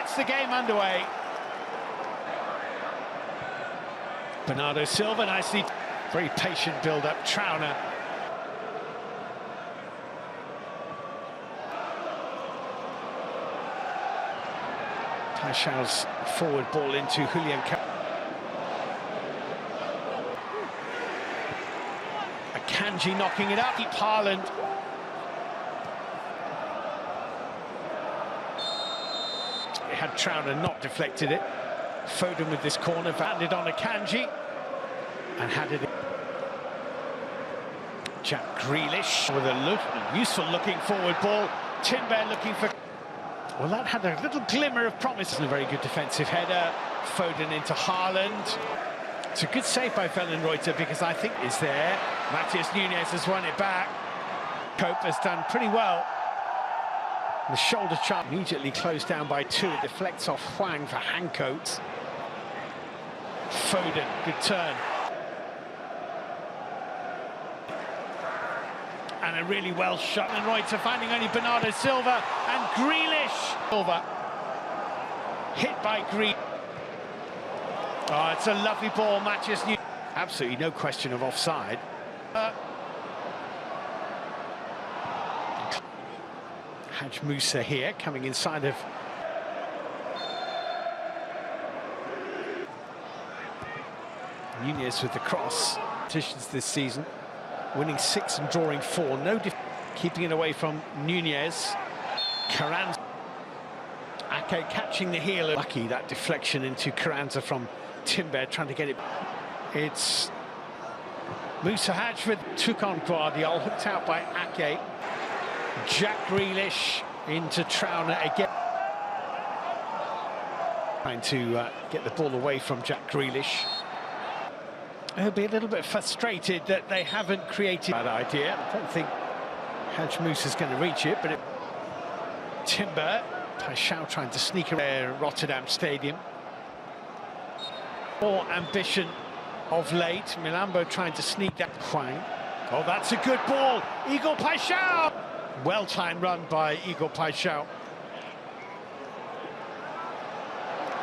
gets the game underway. Bernardo Silva nicely, very patient build-up. Trauner. Paixão's forward ball into Julian. Akanji knocking it up. Haaland. It had Trauner not deflected it. Foden with this corner, banded on Akanji and had it. Jack Grealish with a useful looking forward ball. Timber looking for. Well, that had a little glimmer of promise. And a very good defensive header. Foden into Haaland. It's a good save by Feyenoord because I think is there. Matheus Nunes has won it back. Cope has done pretty well. The shoulder chart immediately closed down by two. It deflects off Hwang for Hancote. Foden, good turn. And a really well shot. And Reuter finding only Bernardo Silva and Grealish. Silva hit by Grealish. Oh, it's a lovely ball, Matheus Nunes. Absolutely no question of offside. Haj Musa here, coming inside of Nunes with the cross. Competitions this season, winning 6 and drawing 4. No keeping it away from Nunes. Carranza. Ake catching the heel. Lucky that deflection into Carranza from Timber, trying to get it. It's Musa Haj with took on Guardiola, hooked out by Ake. Jack Grealish into Trauner again. Trying to get the ball away from Jack Grealish. He'll be a little bit frustrated that they haven't created that idea. I don't think Haj Musa's going to reach it, but Timber, Paixão trying to sneak around Rotterdam Stadium. More ambition of late. Milambo trying to sneak that. Hwang. Oh, that's a good ball. Igor Paixão. Well-timed run by Igor Paixão.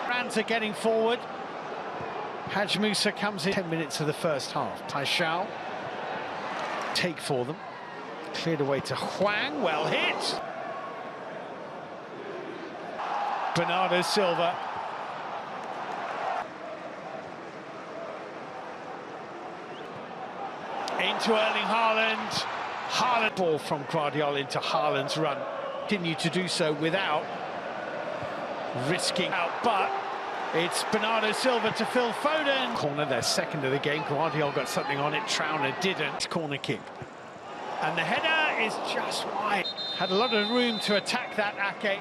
Ranza getting forward. Haj Musa comes in 10 minutes of the first half. Paixão take for them. Cleared away to Hwang. Well hit. Bernardo Silva. Into Erling Haaland. Haaland ball from Guardiola into Haaland's run. Continue to do so without risking out, but it's Bernardo Silva to Phil Foden. Corner, their second of the game. Guardiola got something on it. Trauner didn't. Corner kick. And the header is just wide. Had a lot of room to attack that, Ake.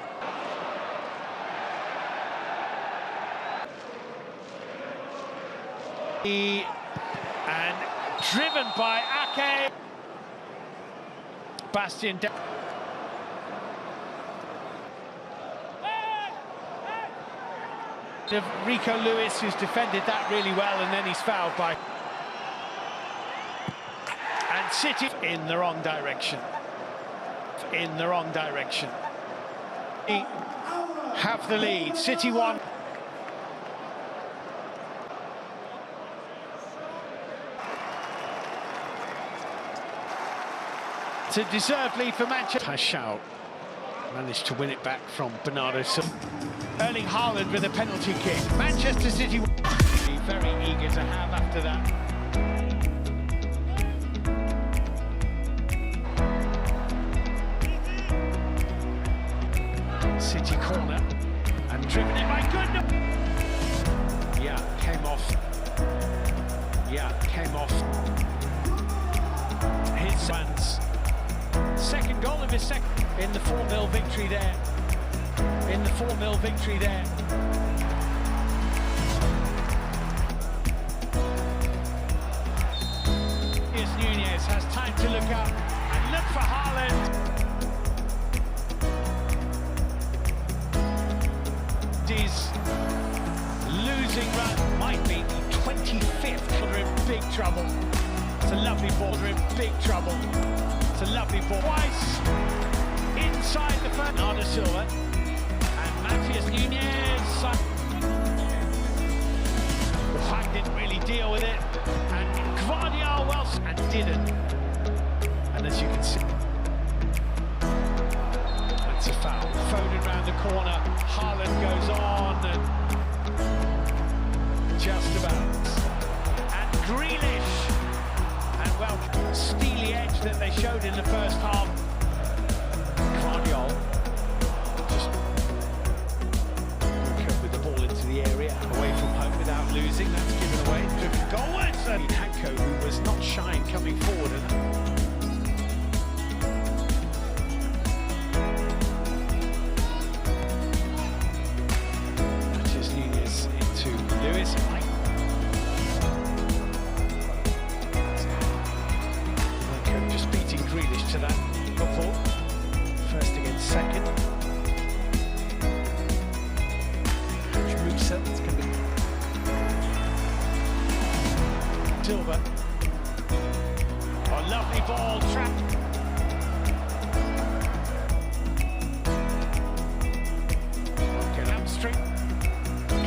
And driven by Ake. Bastian. Rico Lewis, who's defended that really well, and then he's fouled by. And City in the wrong direction. In the wrong direction. Have the lead. City won. It's a deserved lead for Manchester. Paixão managed to win it back from Bernardo Silva. Erling Haaland with a penalty kick. Manchester City very eager to have after that. City corner and driven in by goodness. Yeah, came off. Yeah, came off. His hands. Second goal of his second in the 4-0 victory there. In the 4-0 victory there. Here's Nunes, has time to look up and look for Haaland. His losing run might be the 25th. They're in big trouble. It's a lovely ball. They're in big trouble. It's a lovely ball. Twice inside the Bernardo Silva and Matheus Nunes. didn't. And as you can see, that's a foul. Foden round the corner, Haaland goes on and just about. And Grealish, and well, steely edge that they showed in the first half. Guardiola just with the ball into the area, away from home without losing. That's given away. Goles! And Hanko, who was not shy in coming forward. Lewis. Just beating Grealish to that football. First against second. Which moves up. It's going to be Silva. Oh, lovely ball trap. Okay, hamstring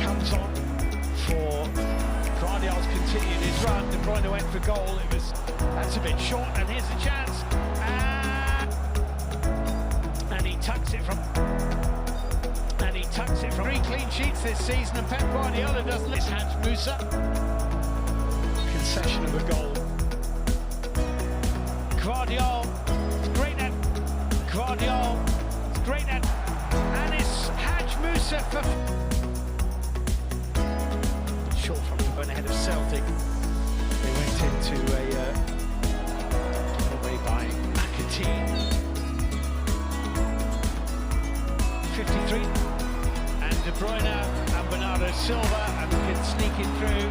comes on. For Guardiola's continued his run. De Bruyne went for goal. That's a bit short, and here's the chance. And he tucks it from. Three clean sheets this season, and Pep Guardiola doesn't. It's Haj Musa. Concession of a goal. Guardiola, it's great at. And it's Haj Musa for. Short from going ahead of Celtic. They went into a away by McAtee. 53. And De Bruyne and Bernardo Silva, and we can sneak it through.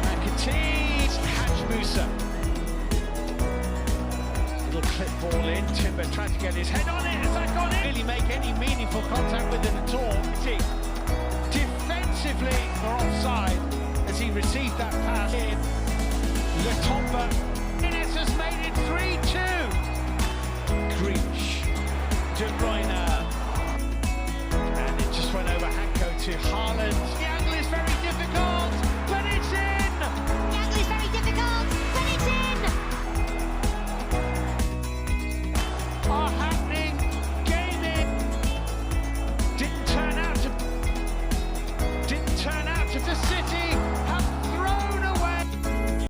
McAtee, Haj Musa. Little clip ball in. Timber trying to get his head on it. Is that gone in? Really make any meaningful contact with it at all. Defensively, they're offside as he received that pass in. Latomba, Ines has made it 3-2.